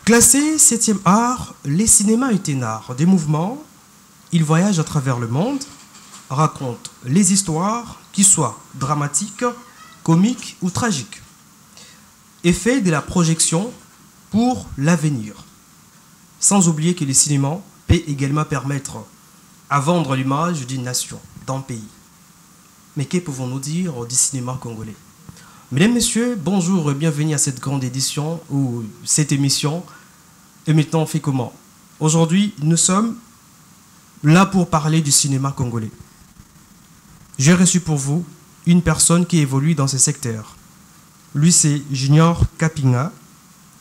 Classé 7e art, les cinémas est un art des mouvements. Il voyage à travers le monde, raconte les histoires, qui soient dramatiques, comiques ou tragiques, et fait de la projection pour l'avenir. Sans oublier que les cinémas peut également permettre à vendre l'image d'une nation, d'un pays. Mais que pouvons-nous dire du cinéma congolais? Mesdames, Messieurs, bonjour et bienvenue à cette grande édition ou cette émission. Et maintenant, on fait comment? Aujourd'hui, nous sommes là pour parler du cinéma congolais. J'ai reçu pour vous une personne qui évolue dans ce secteur. Lui, c'est Junior Kapinga,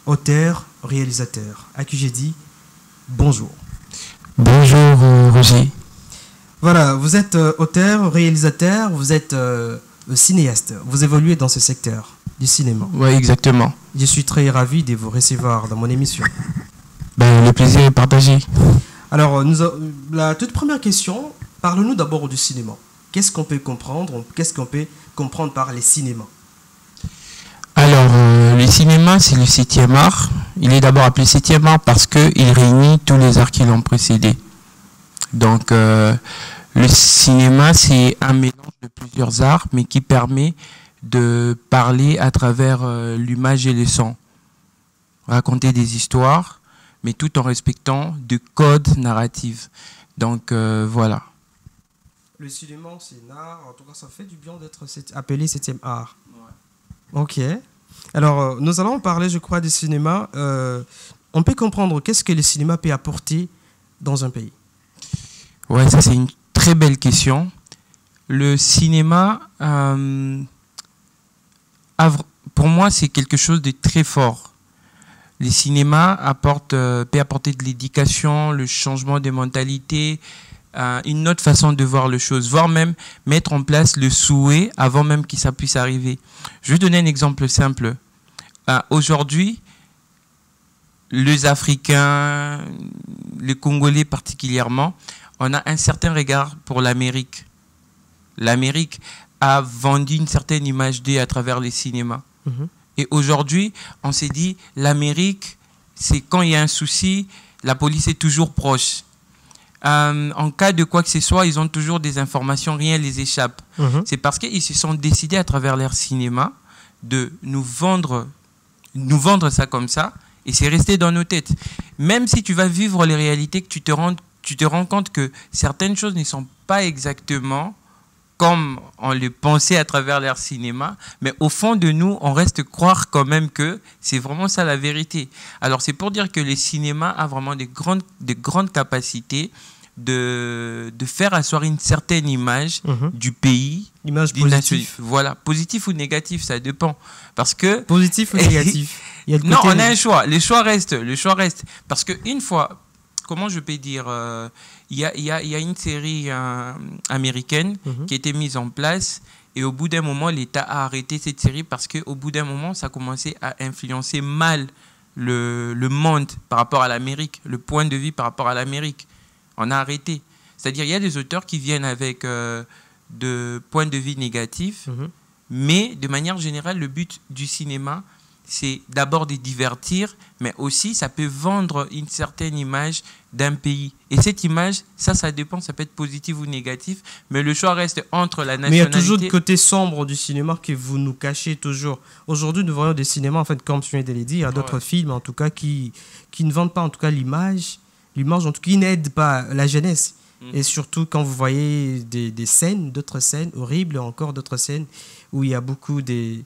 auteur, réalisateur, à qui j'ai dit bonjour. Bonjour Roger. Voilà, vous êtes auteur, réalisateur, vous êtes cinéaste. Vous évoluez dans ce secteur du cinéma. Oui, exactement. Je suis très ravi de vous recevoir dans mon émission. Le plaisir est partagé. Alors, la toute première question, parle-nous d'abord du cinéma. Qu'est-ce qu'on peut comprendre? Qu'est-ce qu'on peut comprendre par les cinémas? Alors, le cinéma, c'est le 7e art. Il est d'abord appelé 7e art parce qu'il réunit tous les arts qui l'ont précédé. Donc, le cinéma, c'est un mélange de plusieurs arts, mais qui permet de parler à travers l'image et le son. Raconter des histoires, mais tout en respectant des codes narratifs. Donc, voilà. Le cinéma, c'est un art. En tout cas, ça fait du bien d'être appelé 7e art. Ouais. Ok. Alors, nous allons parler, je crois, du cinéma. On peut comprendre qu'est-ce que le cinéma peut apporter dans un pays. Ouais, ça c'est une très belle question. Le cinéma, pour moi, c'est quelque chose de très fort. Les cinémas peut apporter de l'éducation, le changement des mentalités, une autre façon de voir les choses, voire même mettre en place le souhait avant même que ça puisse arriver. Je vais donner un exemple simple. Aujourd'hui, les Africains, les Congolais particulièrement, on a un certain regard pour l'Amérique. L'Amérique a vendu une certaine image d'eux à travers les cinémas. Mm-hmm. Et aujourd'hui, on s'est dit, l'Amérique, c'est quand il y a un souci, la police est toujours proche. En cas de quoi que ce soit, ils ont toujours des informations, rien ne les échappe. Mm-hmm. C'est parce qu'ils se sont décidés à travers leur cinéma de nous vendre ça comme ça, et c'est resté dans nos têtes. Même si tu vas vivre les réalités, que tu te rends compte que certaines choses ne sont pas exactement comme on les pensait à travers leur cinéma, mais au fond de nous, on reste croire quand même que c'est vraiment ça la vérité. Alors c'est pour dire que le cinéma a vraiment des grandes capacités de faire asseoir une certaine image du pays. Image positive. Voilà, positif ou négatif, ça dépend. Parce que... Positif ou négatif? Non, on a un choix. Le choix reste. Parce qu'une fois... Comment je peux dire, il y a une série américaine qui a été mise en place et au bout d'un moment, l'État a arrêté cette série parce qu'au bout d'un moment, ça commençait à influencer mal le monde par rapport à l'Amérique, le point de vue par rapport à l'Amérique. On a arrêté. C'est-à-dire il y a des auteurs qui viennent avec de points de vue négatifs, mais de manière générale, le but du cinéma, c'est d'abord de divertir, mais aussi ça peut vendre une certaine image d'un pays. Et cette image, ça dépend, ça peut être positif ou négatif, mais le choix reste entre la nationalité... Mais il y a toujours le côté sombre du cinéma que vous nous cachez toujours. Aujourd'hui, nous voyons des cinémas, en fait, comme tu viens de le dire, il y a d'autres films, en tout cas, qui ne vendent pas, en tout cas, l'image, en tout cas, qui n'aident pas la jeunesse. Et surtout, quand vous voyez des scènes, d'autres scènes horribles, encore d'autres scènes où il y a beaucoup de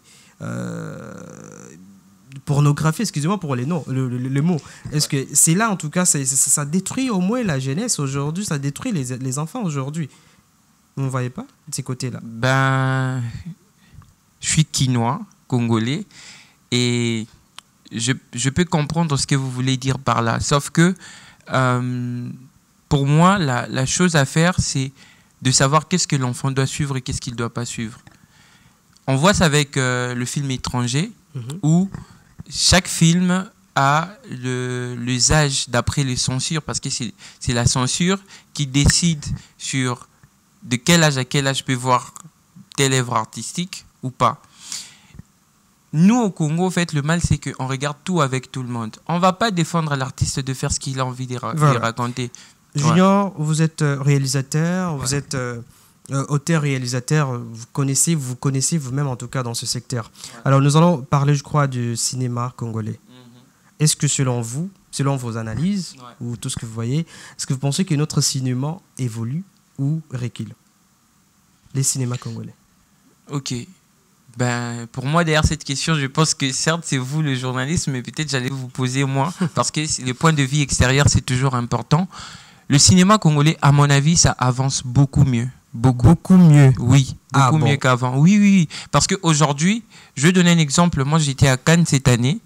pornographie, excusez-moi pour les noms, le mot. Est-ce que c'est là, en tout cas, ça détruit au moins la jeunesse aujourd'hui, ça détruit les enfants aujourd'hui. Vous ne voyez pas de ces côtés-là? Je suis quinois, congolais, et je peux comprendre ce que vous voulez dire par là. Sauf que, pour moi, la chose à faire, c'est de savoir qu'est-ce que l'enfant doit suivre et qu'est-ce qu'il ne doit pas suivre. On voit ça avec le film étranger, où chaque film a les âges d'après les censures, parce que c'est la censure qui décide sur de quel âge à quel âge je peux voir telle œuvre artistique ou pas. nous, au Congo, en fait, le mal, c'est qu'on regarde tout avec tout le monde. On ne va pas défendre à l'artiste de faire ce qu'il a envie de raconter. Junior, vous êtes réalisateur, vous êtes auteur-réalisateur, vous connaissez vous-même, en tout cas, dans ce secteur. Alors, nous allons parler, je crois, du cinéma congolais. Est-ce que selon vous, selon vos analyses, ou tout ce que vous voyez, est-ce que vous pensez que notre cinéma évolue ou recule? Les cinémas congolais. Ok. Ben, pour moi, derrière cette question, je pense que certes, c'est vous le journaliste, mais peut-être j'allais vous poser moi, parce que les points de vue extérieurs, c'est toujours important. Le cinéma congolais, à mon avis, ça avance beaucoup mieux. Beaucoup mieux. Oui, beaucoup mieux qu'avant. Oui. Parce qu'aujourd'hui, je vais donner un exemple. Moi, j'étais à Cannes cette année,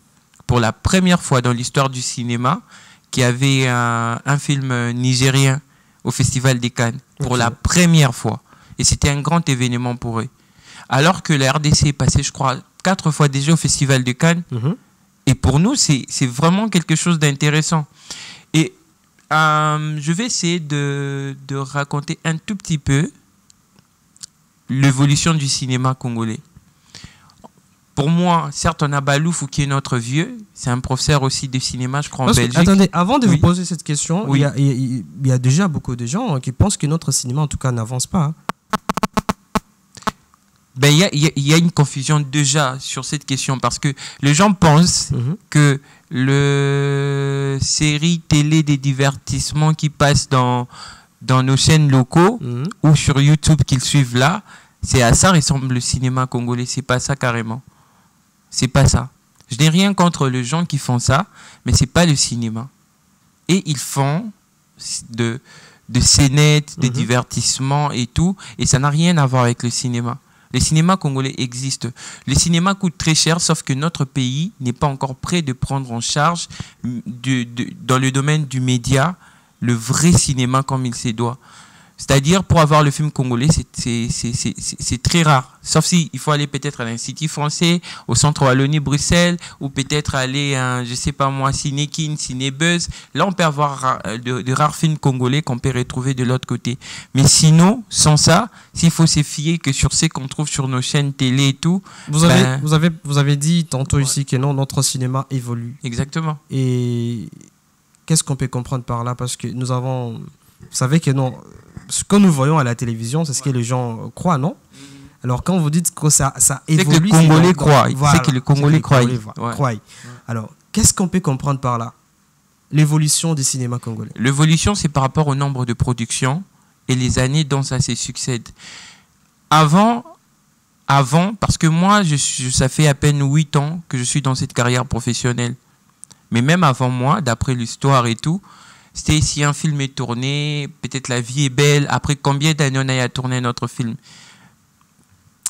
pour la première fois dans l'histoire du cinéma, qui avait un film nigérien au Festival des Cannes, pour la première fois. Et c'était un grand événement pour eux. Alors que la RDC est passée, je crois, 4 fois déjà au Festival de Cannes. Et pour nous, c'est vraiment quelque chose d'intéressant. Et je vais essayer de raconter un tout petit peu l'évolution du cinéma congolais. Pour moi, certes, on a Baloufou qui est notre vieux. C'est un professeur aussi de cinéma, je crois, en Belgique. Attendez, avant de vous poser cette question, il y a déjà beaucoup de gens qui pensent que notre cinéma, en tout cas, n'avance pas. Ben, il y a une confusion déjà sur cette question parce que les gens pensent que le série télé des divertissements qui passent dans nos chaînes locaux ou sur YouTube qu'ils suivent là, c'est à ça ressemble le cinéma congolais. C'est pas ça carrément. C'est pas ça. Je n'ai rien contre les gens qui font ça, mais c'est pas le cinéma. Et ils font de scénettes, de divertissements et tout, et ça n'a rien à voir avec le cinéma. Les cinémas congolais existent. Les cinémas coûtent très cher, sauf que notre pays n'est pas encore prêt de prendre en charge dans le domaine du média le vrai cinéma comme il se doit. C'est-à-dire, pour avoir le film congolais, c'est très rare. Sauf si il faut aller peut-être à l'Institut français, au Centre Wallonie-Bruxelles, ou peut-être aller à, je sais pas moi, Cinékin, Cinébuzz. Là, on peut avoir de rares films congolais qu'on peut retrouver de l'autre côté. Mais sinon, sans ça, s'il faut se fier que sur ce qu'on trouve sur nos chaînes télé et tout... Vous avez dit tantôt ici que non, notre cinéma évolue. Exactement. Et qu'est-ce qu'on peut comprendre par là? Parce que nous avons... Vous savez que non, ce que nous voyons à la télévision, c'est ce que les gens croient, non? Alors, quand vous dites que ça évolue... C'est que le Congolais croit. C'est que le Congolais croit. Alors, qu'est-ce qu'on peut comprendre par là? L'évolution du cinéma congolais. L'évolution, c'est par rapport au nombre de productions et les années dont ça se succède. Avant, parce que moi, ça fait à peine 8 ans que je suis dans cette carrière professionnelle. Mais même avant moi, d'après l'histoire et tout, c'était si un film est tourné, peut-être La vie est belle. Après combien d'années on a tourné notre film?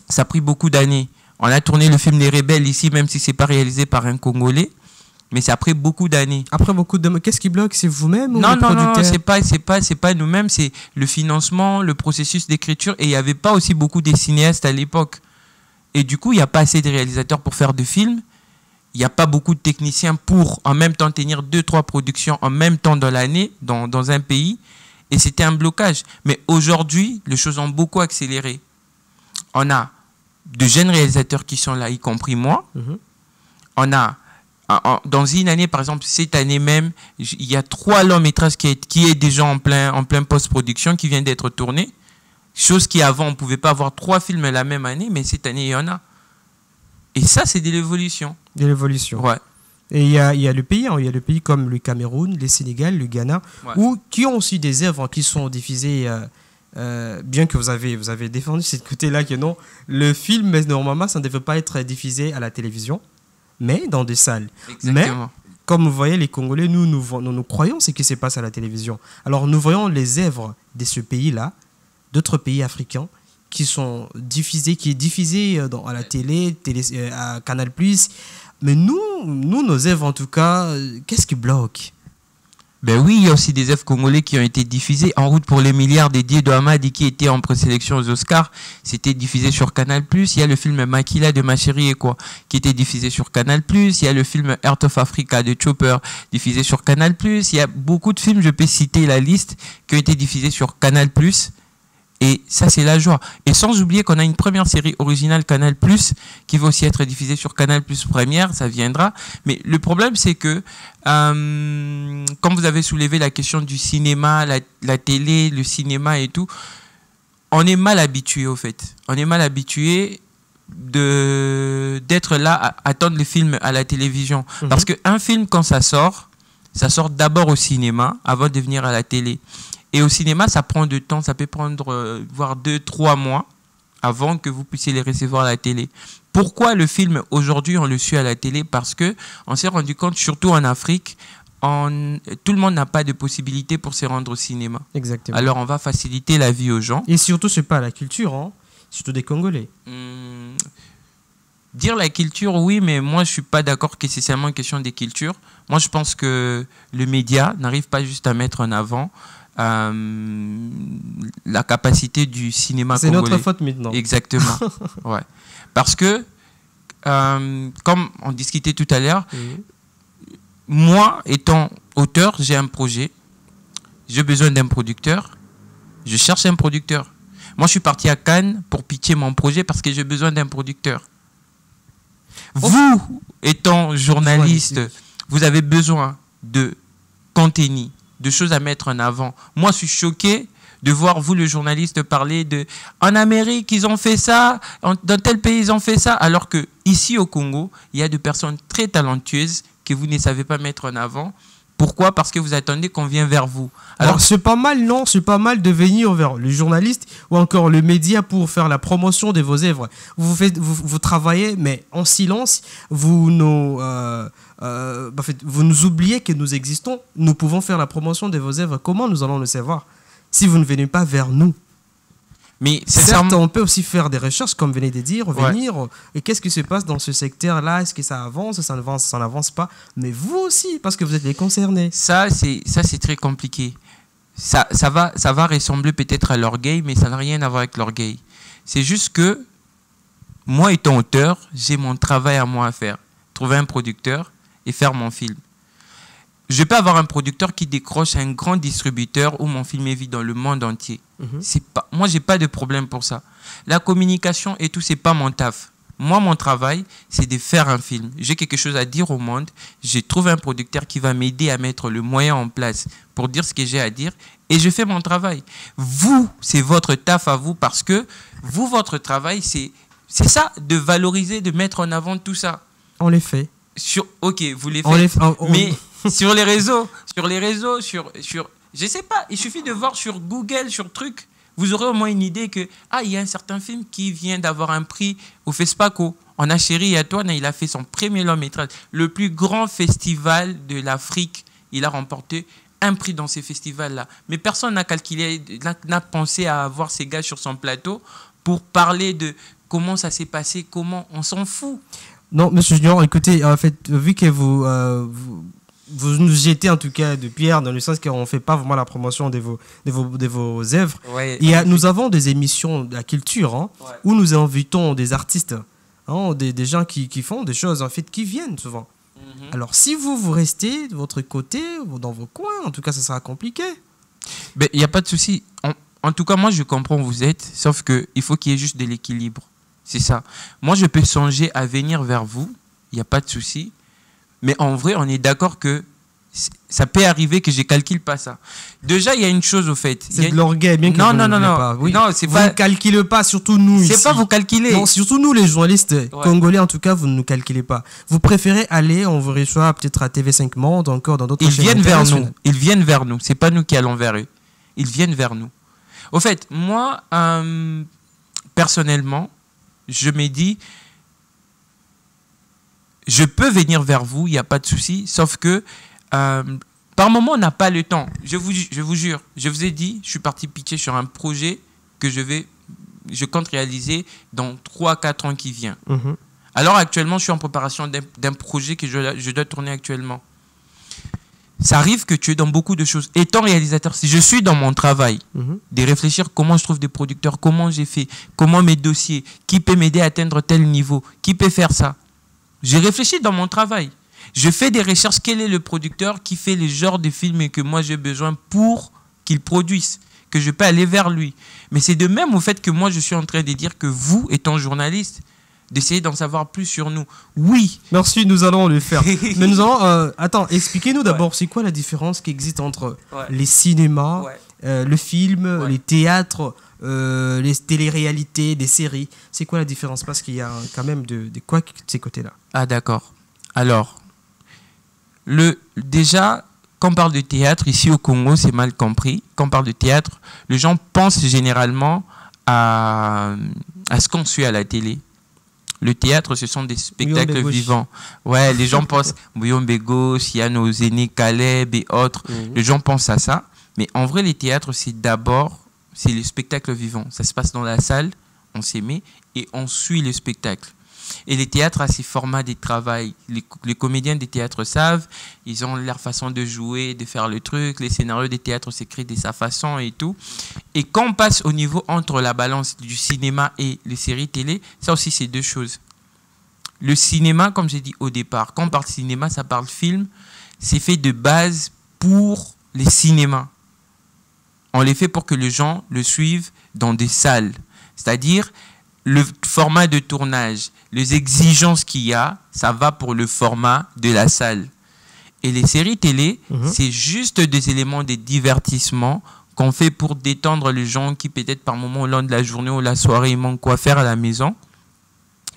Ça a pris beaucoup d'années. On a tourné le film Les Rebelles ici, même si ce n'est pas réalisé par un Congolais. Mais c'est après beaucoup d'années. Après beaucoup d'années. Qu'est-ce qui bloque? C'est vous-même ou non, le producteur? Non, c'est pas nous-mêmes. C'est le financement, le processus d'écriture. Et il n'y avait pas aussi beaucoup de cinéastes à l'époque. Et du coup, il n'y a pas assez de réalisateurs pour faire de films. Il n'y a pas beaucoup de techniciens pour en même temps tenir 2-3 productions en même temps dans l'année, dans un pays. Et c'était un blocage. Mais aujourd'hui, les choses ont beaucoup accéléré. On a de jeunes réalisateurs qui sont là, y compris moi. On a, dans une année, par exemple, cette année même, il y a 3 longs métrages qui est déjà en plein post-production, qui viennent d'être tournés. Chose qui, avant, on ne pouvait pas avoir 3 films la même année, mais cette année, il y en a. Et ça, c'est de l'évolution. De l'évolution. Ouais. Et il y a le pays, il y a le pays comme le Cameroun, le Sénégal, le Ghana, qui ont aussi des œuvres qui sont diffusées, bien que vous avez défendu ce côté-là que non, le film, mais normalement, ça ne devait pas être diffusé à la télévision, mais dans des salles. Exactement. Mais, comme vous voyez, les Congolais, nous croyons ce qui se passe à la télévision. Alors, nous voyons les œuvres de ce pays-là, d'autres pays africains, qui est diffusé à la télé, à Canal+. Mais nous, nos œuvres, en tout cas, qu'est-ce qui bloque? Ben oui, il y a aussi des œuvres congolais qui ont été diffusées. En route pour les milliards dédié de Hamadi qui était en présélection aux Oscars. C'était diffusé sur Canal+. Il y a le film Makila de Ma Chérie et quoi, qui était diffusé sur Canal+. Il y a le film Heart of Africa de Chopper, diffusé sur Canal+. Il y a beaucoup de films, je peux citer la liste, qui ont été diffusés sur Canal+. Et ça, c'est la joie. Et sans oublier qu'on a une première série originale Canal+, qui va aussi être diffusée sur Canal+ Première, ça viendra. Mais le problème, c'est que, comme vous avez soulevé la question du cinéma, la télé, le cinéma et tout, on est mal habitué, au fait. On est mal habitué d'être là à attendre les films à la télévision. Parce qu'un film, quand ça sort d'abord au cinéma avant de venir à la télé. Et au cinéma, ça prend du temps, ça peut prendre voire 2-3 mois avant que vous puissiez les recevoir à la télé. Pourquoi le film, aujourd'hui, on le suit à la télé? Parce qu'on s'est rendu compte, surtout en Afrique, tout le monde n'a pas de possibilité pour se rendre au cinéma. Exactement. Alors, on va faciliter la vie aux gens. Et surtout, c'est pas la culture, hein. Surtout des Congolais. Dire la culture, oui, mais moi, je ne suis pas d'accord que c'est seulement une question des cultures. Moi, je pense que le média n'arrive pas juste à mettre en avant la capacité du cinéma congolais. C'est notre faute maintenant. Exactement. Ouais. Parce que, comme on discutait tout à l'heure, moi, étant auteur, j'ai un projet, j'ai besoin d'un producteur, je cherche un producteur. Moi, je suis parti à Cannes pour pitcher mon projet parce que j'ai besoin d'un producteur. Vous, étant journaliste, vous avez besoin de contenu, de choses à mettre en avant. Moi, je suis choqué de voir vous, le journaliste, parler de en Amérique, ils ont fait ça, dans tel pays, ils ont fait ça, alors que ici au Congo, il y a des personnes très talentueuses que vous ne savez pas mettre en avant. Pourquoi? Parce que vous attendez qu'on vienne vers vous. Alors c'est pas mal, non? C'est pas mal de venir vers le journaliste ou encore le média pour faire la promotion de vos œuvres. Vous travaillez, mais en silence. Vous nous oubliez que nous existons. Nous pouvons faire la promotion de vos œuvres. Comment nous allons le savoir si vous ne venez pas vers nous? Mais certes, on peut aussi faire des recherches, comme vous venez de dire, venir. Et qu'est-ce qui se passe dans ce secteur-là? Est-ce que ça avance, ça n'avance pas? Mais vous aussi, parce que vous êtes les concernés. Ça, c'est très compliqué. Ça va ressembler peut-être à l'orgueil, mais ça n'a rien à voir avec l'orgueil. C'est juste que, moi étant auteur, j'ai mon travail à moi à faire. Trouver un producteur et faire mon film. Je peux avoir un producteur qui décroche un grand distributeur où mon film est vu dans le monde entier. Moi, je n'ai pas de problème pour ça. La communication et tout, ce n'est pas mon taf. Moi, mon travail, c'est de faire un film. J'ai quelque chose à dire au monde. J'ai trouvé un producteur qui va m'aider à mettre le moyen en place pour dire ce que j'ai à dire. Et je fais mon travail. Vous, c'est votre taf à vous parce que vous, votre travail, c'est ça, de valoriser, de mettre en avant tout ça. On les fait. Ok, vous les faites. Mais sur les réseaux, je sais pas, il suffit de voir sur Google, sur truc, vous aurez au moins une idée que il y a un certain film qui vient d'avoir un prix au FESPACO. On a Chéri Antoine, il a fait son premier long métrage, le plus grand festival de l'Afrique. Il a remporté un prix dans ces festivals-là. Mais personne n'a calculé, n'a pensé à avoir ces gars sur son plateau pour parler de comment ça s'est passé, comment on s'en fout. Non, monsieur Junior, écoutez, en fait, vu que vous nous jetez en tout cas de pierre, dans le sens qu'on ne fait pas vraiment la promotion de vos œuvres. Ouais, nous avons des émissions de la culture où nous invitons des artistes, des gens qui font des choses en fait, qui viennent souvent. Alors si vous restez de votre côté, dans vos coins, en tout cas, ça sera compliqué. Il n'y a pas de souci. En tout cas, moi, je comprends où vous êtes, sauf qu'il faut qu'il y ait juste de l'équilibre. C'est ça. Moi, je peux songer à venir vers vous, il n'y a pas de souci. Mais en vrai, on est d'accord que ça peut arriver que je ne calcule pas ça. Déjà, il y a une chose au fait. C'est de l'orgueil, bien que non, vous non, ne non, non. pas. Oui. Non, c'est vous pas... ne calculez pas, surtout nous ici. C'est pas vous calculer. Non, surtout nous, les journalistes congolais, en tout cas, vous ne nous calculez pas. Vous préférez aller, on vous reçoit peut-être à TV5 Monde, encore dans d'autres chaînes. Ils viennent vers nous. Ils viennent vers nous. C'est pas nous qui allons vers eux. Ils viennent vers nous. Au fait, moi, personnellement, je me dis, je peux venir vers vous, il n'y a pas de souci, sauf que par moment, on n'a pas le temps. Je vous jure, je vous ai dit, je suis parti pitcher sur un projet que je compte réaliser dans 3-4 ans qui viennent. Alors actuellement, je suis en préparation d'un projet que je dois tourner actuellement. Ça arrive que tu es dans beaucoup de choses. Étant réalisateur, si je suis dans mon travail, de réfléchir comment je trouve des producteurs, comment j'ai fait, comment mes dossiers, qui peut m'aider à atteindre tel niveau, qui peut faire ça. J'ai réfléchi dans mon travail. Je fais des recherches. Quel est le producteur qui fait les genres de films que moi j'ai besoin pour qu'il produise? que je peux aller vers lui. Mais c'est de même au fait que moi, je suis en train de dire que vous, étant journaliste, d'essayer d'en savoir plus sur nous. Oui. Merci, nous allons le faire. Mais nous allons... attends, expliquez-nous d'abord, c'est quoi la différence qui existe entre les cinémas, le film, les théâtres, les téléréalités, des séries. C'est quoi la différence? Parce qu'il y a quand même de quoi de ces côtés-là. Ah d'accord. Alors, déjà, quand on parle de théâtre, ici au Congo, c'est mal compris. Quand on parle de théâtre, les gens pensent généralement à ce qu'on suit à la télé. Le théâtre, ce sont des spectacles vivants. Ouais, les gens pensent Bouillon Begos, Yano Zéné, Caleb et autres. Les gens pensent à ça. Mais en vrai, les théâtres, c'est les spectacles vivants. Ça se passe dans la salle, on s'aimait et on suit le spectacle. Et les théâtres ont ces formats de travail. Les comédiens des théâtres savent, ils ont leur façon de jouer, de faire le truc. Les scénarios des théâtres s'écrivent de sa façon et tout. Et quand on passe au niveau entre la balance du cinéma et les séries télé, ça aussi c'est deux choses. Le cinéma, comme j'ai dit au départ, quand on parle cinéma, ça parle film, c'est fait de base pour les cinémas. On les fait pour que les gens le suivent dans des salles. C'est-à-dire, le format de tournage, les exigences qu'il y a, ça va pour le format de la salle. Et les séries télé, c'est juste des éléments de divertissement qu'on fait pour détendre les gens qui peut-être par moment au long de la journée ou la soirée, ils manquent quoi faire à la maison.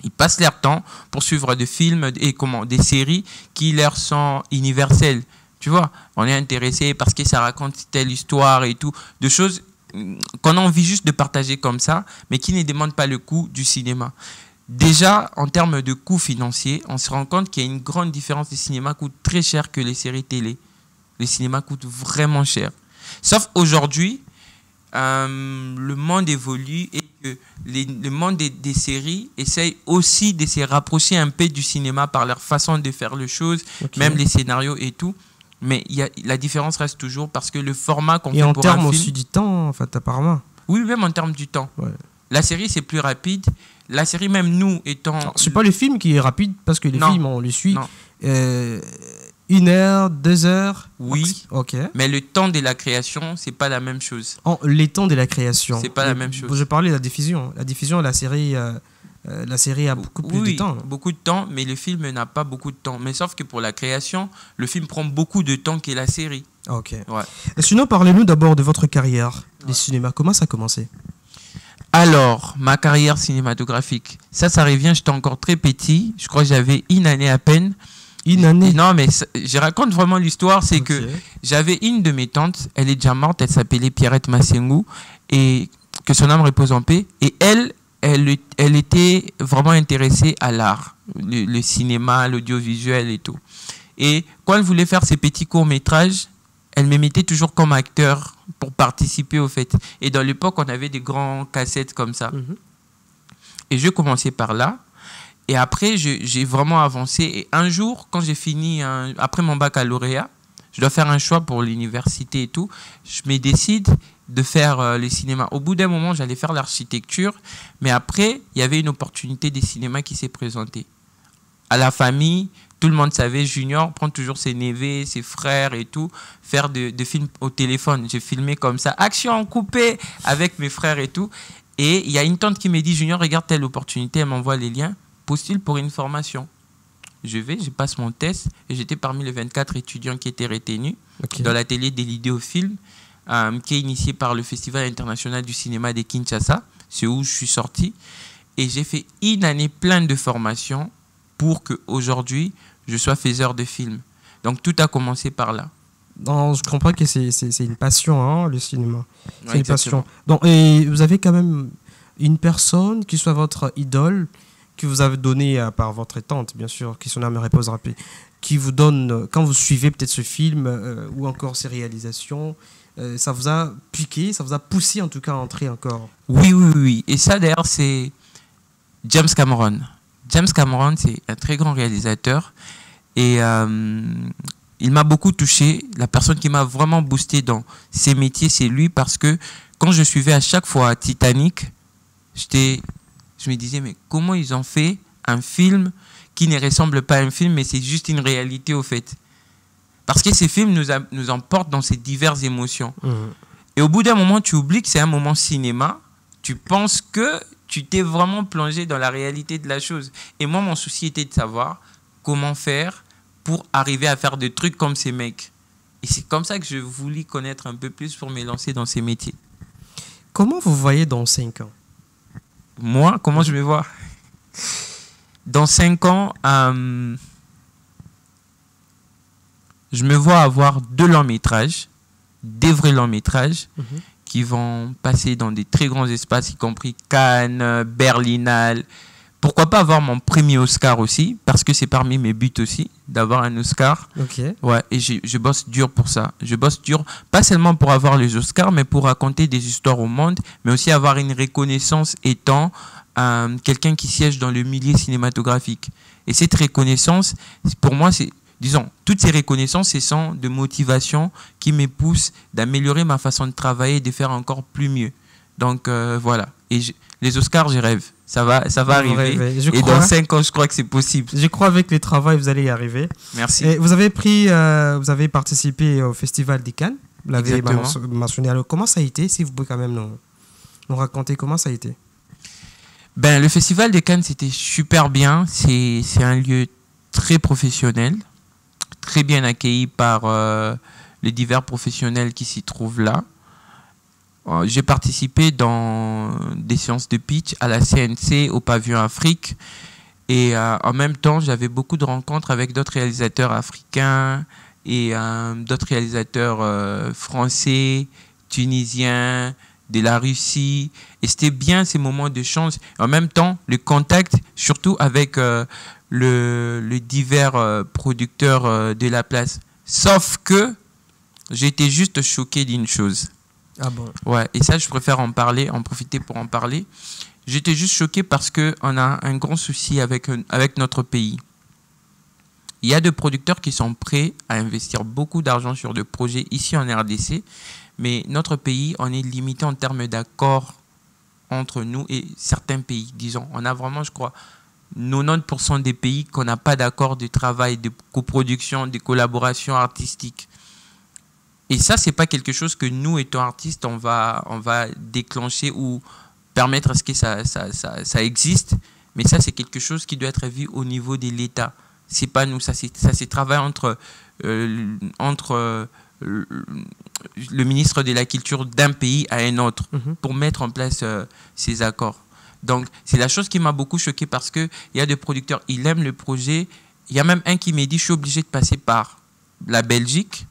Ils passent leur temps pour suivre des films et des séries qui leur sont universelles. Tu vois, on est intéressé parce que ça raconte telle histoire et tout, de choses qu'on a envie juste de partager comme ça, mais qui ne demandent pas le coût du cinéma. Déjà, en termes de coût financier, on se rend compte qu'il y a une grande différence. Les cinémas coûtent très cher que les séries télé. Les cinémas coûtent vraiment cher. Sauf aujourd'hui, le monde évolue et que le monde des séries essaye aussi de se rapprocher un peu du cinéma par leur façon de faire les choses, même les scénarios et tout. Mais la différence reste toujours parce que le format qu'on fait pour un film... Et en termes aussi du temps, en fait, apparemment. Oui, même en termes du temps. Ouais. La série, c'est plus rapide. La série, même nous étant... C'est pas le film qui est rapide parce que les films, on les suit 1 heure, 2 heures. Oui, mais le temps de la création, c'est pas la même chose. Les temps de la création. C'est pas la même chose. Je parlais de la diffusion. La diffusion, la série a beaucoup plus de temps. Beaucoup de temps, mais le film n'a pas beaucoup de temps. Mais sauf que pour la création, le film prend beaucoup de temps que la série. Ok. Ouais. Sinon, parlez-nous d'abord de votre carrière du cinéma. Comment ça a commencé? Alors, ma carrière cinématographique, ça revient, j'étais encore très petit. Je crois que j'avais 1 année à peine. 1 année? Non, mais je raconte vraiment l'histoire. C'est que j'avais une de mes tantes, elle est déjà morte, elle s'appelait Pierrette Massengou, et que son âme repose en paix. Et elle était vraiment intéressée à l'art, le cinéma, l'audiovisuel et tout. Et quand elle voulait faire ses petits courts-métrages, elle me mettait toujours comme acteur pour participer au fait. Et dans l'époque, on avait des grands cassettes comme ça. Et je commençais par là. Et après, j'ai vraiment avancé. Et un jour, quand j'ai fini, après mon baccalauréat, je dois faire un choix pour l'université et tout. Je me décide de faire les cinémas. Au bout d'un moment, j'allais faire l'architecture. Mais après, il y avait une opportunité des cinémas qui s'est présentée. À la famille, tout le monde savait, Junior prend toujours ses neveux, ses frères et tout, faire des films au téléphone. J'ai filmé comme ça, action coupée avec mes frères et tout. Et il y a une tante qui me dit, Junior, regarde telle opportunité, elle m'envoie les liens, postule pour une formation. Je passe mon test et j'étais parmi les 24 étudiants qui étaient retenus dans l'atelier de l'idée au film, qui est initié par le Festival international du cinéma de Kinshasa. C'est où je suis sorti. Et j'ai fait 1 année pleine de formations pour qu'aujourd'hui, je sois faiseur de films. Donc, tout a commencé par là. Non, je comprends que c'est une passion, hein, le cinéma. C'est une passion. Donc, et vous avez quand même une personne qui soit votre idole, qui vous avez donné, par votre tante, bien sûr, qui son âme repose en paix, qui vous donne, quand vous suivez peut-être ce film ou encore ses réalisations, ça vous a piqué, ça vous a poussé en tout cas à entrer encore. Oui. Et ça, d'ailleurs, c'est James Cameron. James Cameron, c'est un très grand réalisateur et il m'a beaucoup touché. La personne qui m'a vraiment boosté dans ses métiers, c'est lui, parce que quand je suivais à chaque fois Titanic, je me disais, mais comment ils ont fait un film qui ne ressemble pas à un film, mais c'est juste une réalité au fait. Parce que ces films nous emportent dans ces diverses émotions. Et au bout d'un moment, tu oublies que c'est un moment cinéma. Tu penses que tu t'es vraiment plongé dans la réalité de la chose. Et moi, mon souci était de savoir comment faire pour arriver à faire des trucs comme ces mecs. Et c'est comme ça que je voulais connaître un peu plus pour me lancer dans ces métiers. Comment vous voyez dans 5 ans? Moi, comment je me vois? Dans 5 ans, je me vois avoir 2 longs métrages, des vrais longs métrages, qui vont passer dans des très grands espaces, y compris Cannes, Berlinale. Pourquoi pas avoir mon premier Oscar aussi, parce que c'est parmi mes buts aussi, d'avoir un Oscar. Ok. Ouais, et je bosse dur pour ça. Je bosse dur, pas seulement pour avoir les Oscars, mais pour raconter des histoires au monde, mais aussi avoir une reconnaissance étant quelqu'un qui siège dans le milieu cinématographique. Et cette reconnaissance, pour moi, c'est, disons, toutes ces reconnaissances, ce sont de motivation qui me poussent d'améliorer ma façon de travailler et de faire encore plus mieux. Donc voilà. Et les Oscars, je rêve. Ça va arriver. Et dans 5 ans, je crois que c'est possible. Je crois avec le travail, vous allez y arriver. Merci. Et vous avez participé au Festival des Cannes. Vous l'avez mentionné. Alors, comment ça a été? Si vous pouvez quand même nous raconter comment ça a été. Ben, le Festival des Cannes, c'était super bien. C'est un lieu très professionnel, très bien accueilli par les divers professionnels qui s'y trouvent là. J'ai participé dans des séances de pitch à la CNC, au Pavillon Afrique. Et en même temps, j'avais beaucoup de rencontres avec d'autres réalisateurs africains et d'autres réalisateurs français, tunisiens, de la Russie. Et c'était bien ces moments de chance. En même temps, le contact, surtout avec le divers producteurs de la place. Sauf que j'ai été juste choqué d'une chose. Ah bon? Ouais, et ça, je préfère en profiter pour en parler. J'étais juste choqué parce qu'on a un grand souci avec notre pays. Il y a des producteurs qui sont prêts à investir beaucoup d'argent sur des projets ici en RDC, mais notre pays, on est limité en termes d'accords entre nous et certains pays. Disons, on a vraiment, je crois, 90% des pays qu'on n'a pas d'accord de travail, de coproduction, de collaboration artistique. Et ça, c'est pas quelque chose que nous, étant artistes, on va déclencher ou permettre à ce que ça existe. Mais ça, c'est quelque chose qui doit être vu au niveau de l'État. C'est pas nous, ça c'est travail entre le ministre de la Culture d'un pays à un autre pour mettre en place ces accords. Donc, c'est la chose qui m'a beaucoup choqué parce qu'il y a des producteurs, ils aiment le projet. Il y a même un qui m'a dit, je suis obligé de passer par la Belgique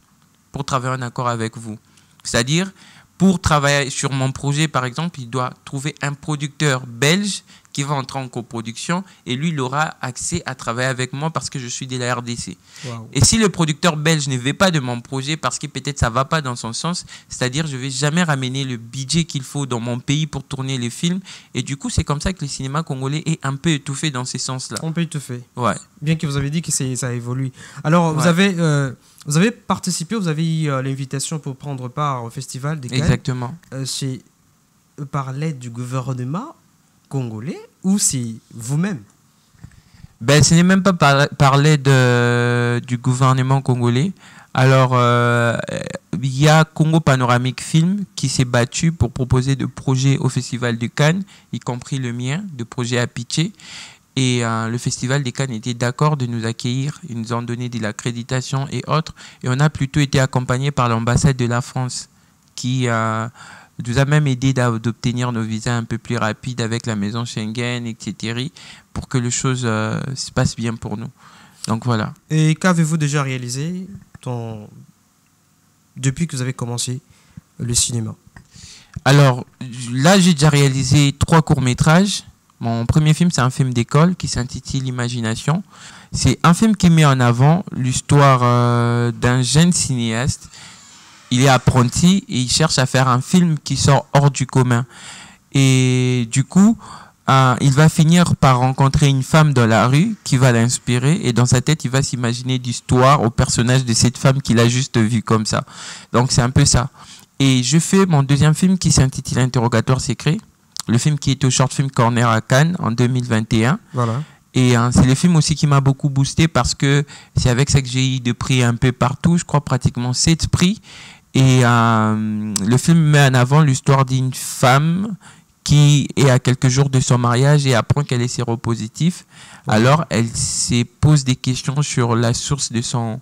pour travailler en accord avec vous. C'est-à-dire, pour travailler sur mon projet, par exemple, il doit trouver un producteur belge qui va entrer en coproduction et lui, il aura accès à travailler avec moi parce que je suis de la RDC. Wow. Et si le producteur belge ne veut pas de mon projet parce que peut-être ça ne va pas dans son sens, c'est-à-dire je ne vais jamais ramener le budget qu'il faut dans mon pays pour tourner les films. Et du coup, c'est comme ça que le cinéma congolais est un peu étouffé dans ces sens-là. Un peu étouffé. Ouais. Bien que vous avez dit que ça évolue. Alors, vous avez participé, vous avez eu l'invitation pour prendre part au Festival des Cannes. Exactement. C'est par l'aide du gouvernement congolais ou c'est vous-même? Ben, ce n'est même pas par l'aide du gouvernement congolais. Alors, il y a Congo Panoramique Film qui s'est battu pour proposer des projets au Festival de Cannes, y compris le mien, de projets à pitcher. Et le Festival des Cannes était d'accord de nous accueillir. Ils nous ont donné de l'accréditation et autres. Et on a plutôt été accompagnés par l'ambassade de la France qui nous a même aidé d'obtenir nos visas un peu plus rapides avec la maison Schengen, etc. pour que les choses se passent bien pour nous. Donc voilà. Et qu'avez-vous déjà réalisé depuis que vous avez commencé le cinéma? Alors, là, j'ai déjà réalisé 3 courts-métrages. Mon premier film, c'est un film d'école qui s'intitule Imagination. C'est un film qui met en avant l'histoire d'un jeune cinéaste. Il est apprenti et il cherche à faire un film qui sort hors du commun. Et du coup, il va finir par rencontrer une femme dans la rue qui va l'inspirer. Et dans sa tête, il va s'imaginer d'histoire au personnage de cette femme qu'il a juste vue comme ça. Donc, c'est un peu ça. Et je fais mon deuxième film qui s'intitule Interrogatoire secret. Le film qui est au Short Film Corner à Cannes en 2021. Voilà. Et c'est le film aussi qui m'a beaucoup boosté parce que c'est avec ça que j'ai eu des prix un peu partout. Je crois pratiquement 7 prix. Et le film met en avant l'histoire d'une femme qui est à quelques jours de son mariage et apprend qu'elle est séropositive. Alors, elle se pose des questions sur la source de son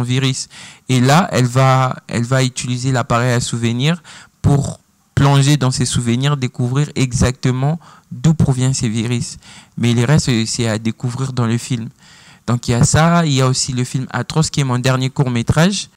virus. Et là, elle va utiliser l'appareil à souvenir pour plonger dans ses souvenirs, découvrir exactement d'où provient ces virus. Mais les restes, c'est à découvrir dans le film. Donc, il y a ça. Il y a aussi le film Atroce, qui est mon dernier court-métrage.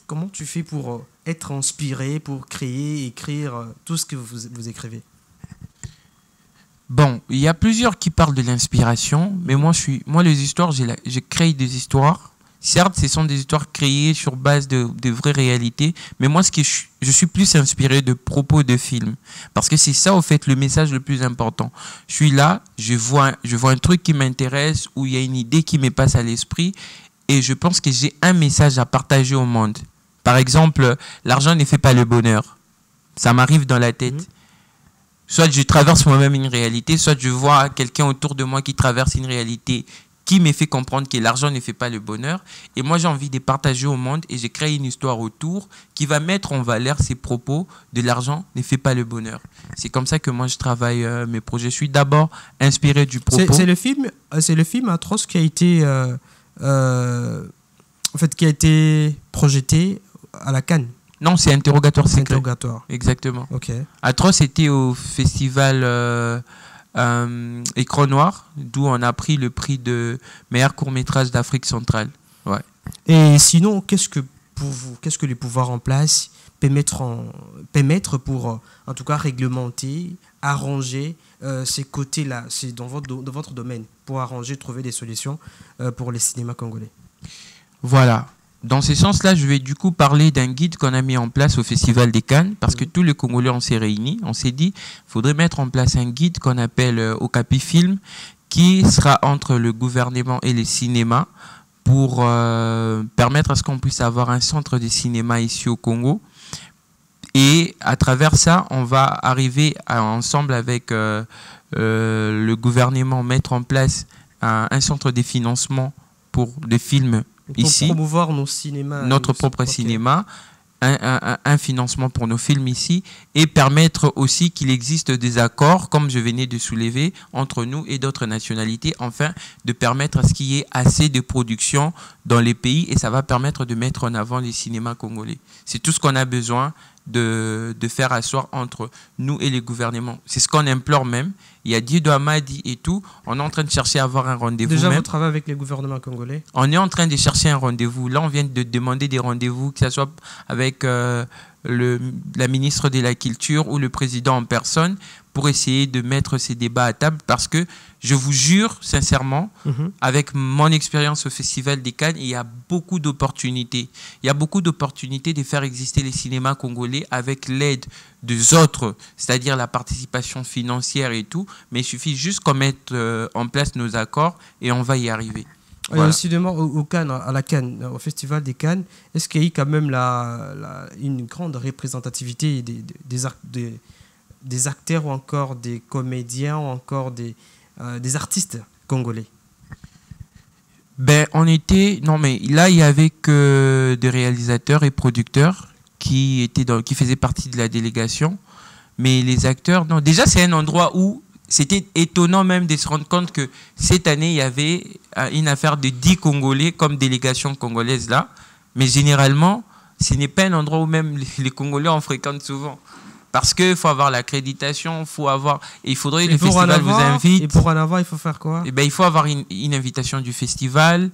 Comment tu fais pour être inspiré, pour créer, écrire tout ce que vous écrivez? Bon, il y a plusieurs qui parlent de l'inspiration, mais moi, les histoires, je crée des histoires. Certes, ce sont des histoires créées sur base de vraies réalités, mais moi, je suis plus inspiré de propos de films. Parce que c'est ça, au fait, le message le plus important. Je suis là, je vois un truc qui m'intéresse, où il y a une idée qui me passe à l'esprit, et je pense que j'ai un message à partager au monde. Par exemple, l'argent ne fait pas le bonheur. Ça m'arrive dans la tête. Soit je traverse moi-même une réalité, soit je vois quelqu'un autour de moi qui traverse une réalité qui me fait comprendre que l'argent ne fait pas le bonheur. Et moi, j'ai envie de partager au monde et j'ai créé une histoire autour qui va mettre en valeur ces propos de l'argent ne fait pas le bonheur. C'est comme ça que moi, je travaille mes projets. Je suis d'abord inspiré du propos. C'est le film Atroce qui a été... qui a été projeté à la Cannes. Non, c'est Interrogatoire secret. Interrogatoire. Exactement. Ok. Atroce était au festival Écran Noir, d'où on a pris le prix de meilleur court-métrage d'Afrique centrale. Ouais. Et sinon, qu'est-ce que les pouvoirs en place permettre pour, en tout cas, réglementer, arranger ces côtés-là, c'est dans votre domaine, pour arranger, trouver des solutions pour les cinémas congolais? Voilà. Dans ce sens-là, je vais du coup parler d'un guide qu'on a mis en place au Festival des Cannes, parce que tous les Congolais, on s'est réunis, on s'est dit, il faudrait mettre en place un guide qu'on appelle Okapi Film, qui sera entre le gouvernement et les cinémas, pour permettre à ce qu'on puisse avoir un centre de cinéma ici au Congo. Et à travers ça, on va arriver ensemble avec le gouvernement mettre en place un centre de financement pour des films ici. Pour promouvoir nos cinémas. Notre propre cinéma, un financement pour nos films ici et permettre aussi qu'il existe des accords, comme je venais de soulever, entre nous et d'autres nationalités, afin de permettre à ce qu'il y ait assez de production dans les pays et ça va permettre de mettre en avant les cinémas congolais. C'est tout ce qu'on a besoin de faire asseoir entre nous et les gouvernements. C'est ce qu'on implore même. Il y a Dido Amadi et tout. On est en train de chercher à avoir un rendez-vous. Déjà, même. vous travaillez avec les gouvernements congolais? On est en train de chercher un rendez-vous. Là, on vient de demander des rendez-vous, que ce soit avec la ministre de la Culture ou le président en personne, pour essayer de mettre ces débats à table, parce que je vous jure sincèrement, avec mon expérience au Festival des Cannes, il y a beaucoup d'opportunités. Il y a beaucoup d'opportunités de faire exister les cinémas congolais avec l'aide des autres, c'est-à-dire la participation financière et tout, mais il suffit juste qu'on mette en place nos accords et on va y arriver. Voilà. Et aussi au Cannes, à la Cannes, au Festival des Cannes, est-ce qu'il y a eu quand même une grande représentativité des acteurs ou encore des comédiens ou encore des artistes congolais? Ben, non, mais là, il y avait que des réalisateurs et producteurs qui faisaient partie de la délégation. Mais les acteurs, non. Déjà, c'est un endroit où c'était étonnant même de se rendre compte que cette année, il y avait une affaire de 10 Congolais comme délégation congolaise là. Mais généralement, ce n'est pas un endroit où même les Congolais en fréquentent souvent. Parce qu'il faut avoir l'accréditation, il faudrait que le festival vous invite. Et pour en avoir, il faut faire quoi? Eh ben, il faut avoir une invitation du festival,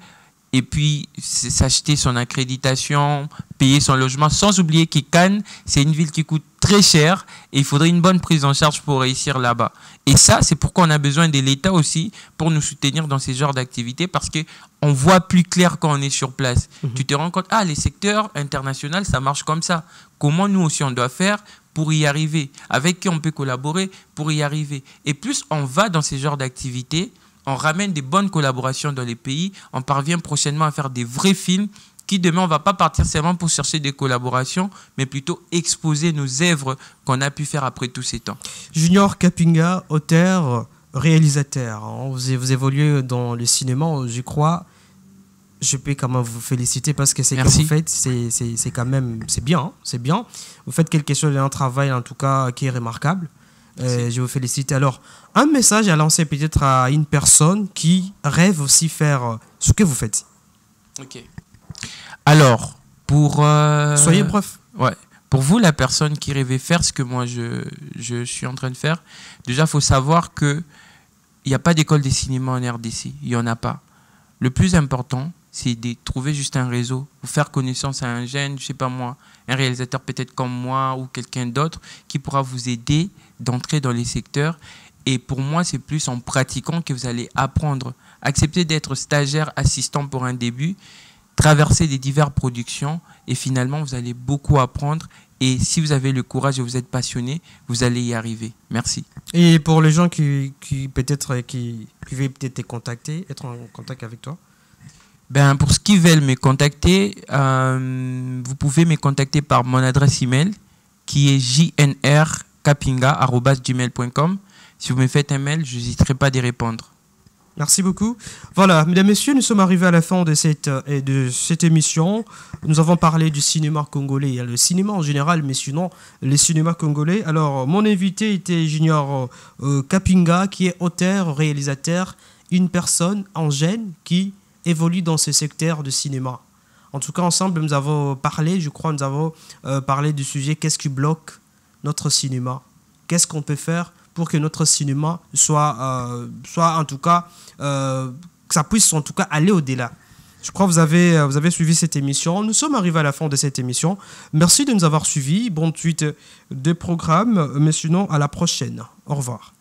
et puis s'acheter son accréditation, payer son logement, sans oublier que Cannes, c'est une ville qui coûte très cher, et il faudrait une bonne prise en charge pour réussir là-bas. Et ça, c'est pourquoi on a besoin de l'État aussi pour nous soutenir dans ces genres d'activités, parce qu'on voit plus clair quand on est sur place. Tu te rends compte, les secteurs internationaux, ça marche comme ça. Comment nous aussi on doit faire pour y arriver? Avec qui on peut collaborer pour y arriver? Et plus on va dans ces genres d'activités, on ramène des bonnes collaborations dans les pays, on parvient prochainement à faire des vrais films qui demain, on ne va pas partir seulement pour chercher des collaborations, mais plutôt exposer nos œuvres qu'on a pu faire après tous ces temps. Junior Kapinga, auteur, réalisateur, hein. Vous évoluez dans le cinéma, je crois. Je peux quand même vous féliciter parce que c'est que vous faites, c'est quand même, c'est bien, hein, c'est bien. Vous faites quelque chose d'un travail en tout cas qui est remarquable. Je vous félicite. Alors, un message à lancer peut-être à une personne qui rêve aussi faire ce que vous faites. Ok. Alors, soyez bref. Ouais. Pour vous, la personne qui rêvait faire ce que moi je suis en train de faire, déjà, il faut savoir qu'il n'y a pas d'école de cinéma en RDC. Il n'y en a pas. Le plus important, c'est de trouver juste un réseau, vous faire connaissance à un jeune, je sais pas moi, un réalisateur peut-être comme moi ou quelqu'un d'autre qui pourra vous aider d'entrer dans les secteurs. Et pour moi, c'est plus en pratiquant que vous allez apprendre. Accepter d'être stagiaire, assistant pour un début, traverser des diverses productions et finalement, vous allez beaucoup apprendre. Et si vous avez le courage et vous êtes passionné, vous allez y arriver. Merci. Et pour les gens qui veulent peut-être te contacter, être en contact avec toi? Ben, pour ceux qui veulent me contacter, vous pouvez me contacter par mon adresse email qui est jnrkapinga@gmail.com. Si vous me faites un mail, je n'hésiterai pas d'y répondre. Merci beaucoup. Voilà, mesdames, messieurs, nous sommes arrivés à la fin de cette émission. Nous avons parlé du cinéma congolais. Il y a le cinéma en général, mais sinon, le cinéma congolais. Alors, mon invité était Junior Kapinga, qui est auteur, réalisateur, une personne en gêne qui évolue dans ce secteur de cinéma. En tout cas, ensemble, nous avons parlé, parlé du sujet qu'est-ce qui bloque notre cinéma? Qu'est-ce qu'on peut faire pour que notre cinéma soit en tout cas, que ça puisse en tout cas aller au-delà. Je crois que vous avez suivi cette émission. Nous sommes arrivés à la fin de cette émission. Merci de nous avoir suivis. Bonne suite de programme. Mais sinon, à la prochaine. Au revoir.